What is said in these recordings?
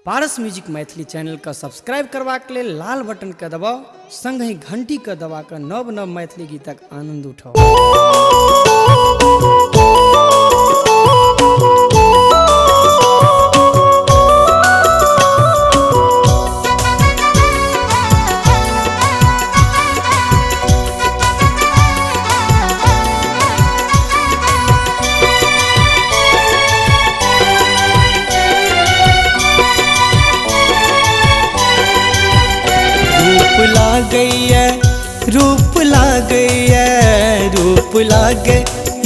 पारस music Maithili channel का subscribe करबाक लेल लाल बटन के दबाउ, संगहि घंटी के दबा कऽ नव नव मैथिली गीतक आनंद उठाउ। रूप लागे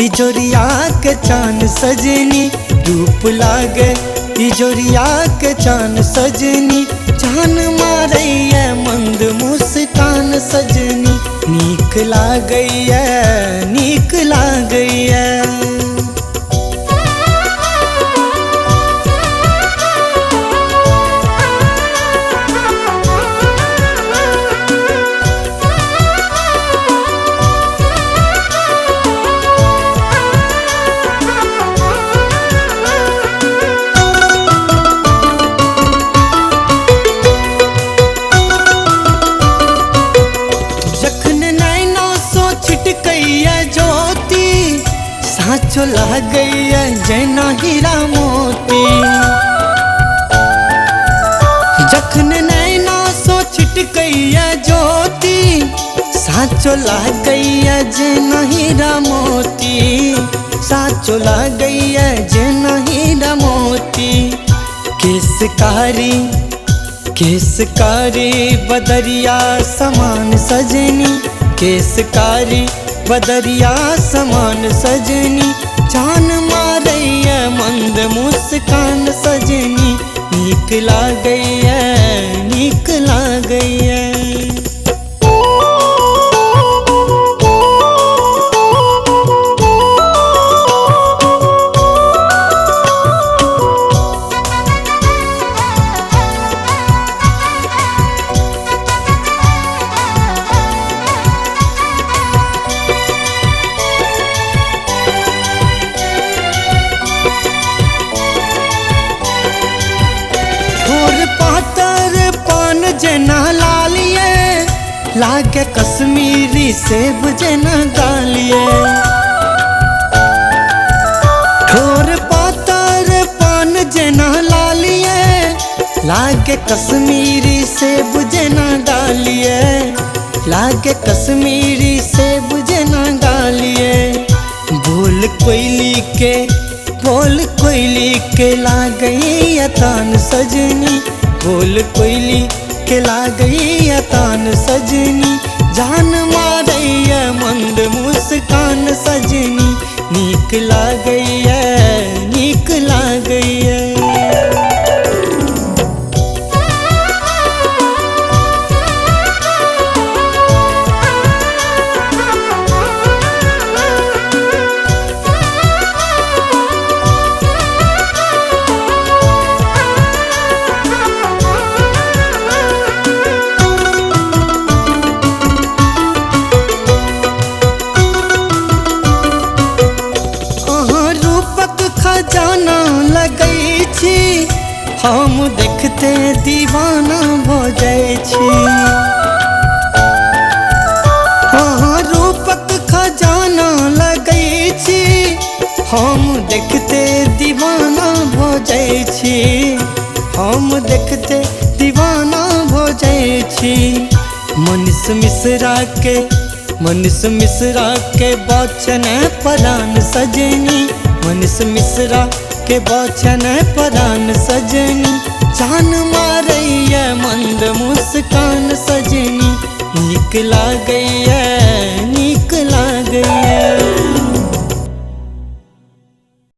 इजोरिया के चान सजनी, रूप लागे इजोरिया के चान सजनी, जान मारैया मंद मुस्कान सजनी, नीक लागैया नीक लागैया। साँचो लागैया जेना हीरा मोती, जखन नैना सो छिटकैया ज्योति, साँचो लागैया जेना हीरा मोती, साँचो लागैया जेना हीरा मोती। केसकारी बदरिया समान सजनी, केसकारी बदरिया समान सजनी, जान मारैया मंद मुस्कान सजनी, नीक लागैया नीक लागैया। जना लालिए लागे कश्मीरी सेब जना गालिए, ठोर पातर पान जना लालिए लागे कश्मीरी सेब जना डालिए, लागे कश्मीरी सेब जना गालिए। बोल कोयली के लागैया तान सजनी, बोल कोयली के लागैया तान सजनी, जान मारैया मंद मुस्कान सजनी, नीक लागैया नीक लागैया। जाना लगै छी हम देखते दीवाना भ जाइ छी, हाँ रूपक खजाना लगै छी हम देखते दीवाना भ जाइ छी, हम देखते दीवाना भ जाइ छी। मनीष मिश्रा के बचन परान सजनी, मनीष मिश्रा के बचन परान सजनी, जान मारैया मंद मुस्कान सजनी, नीक लागैया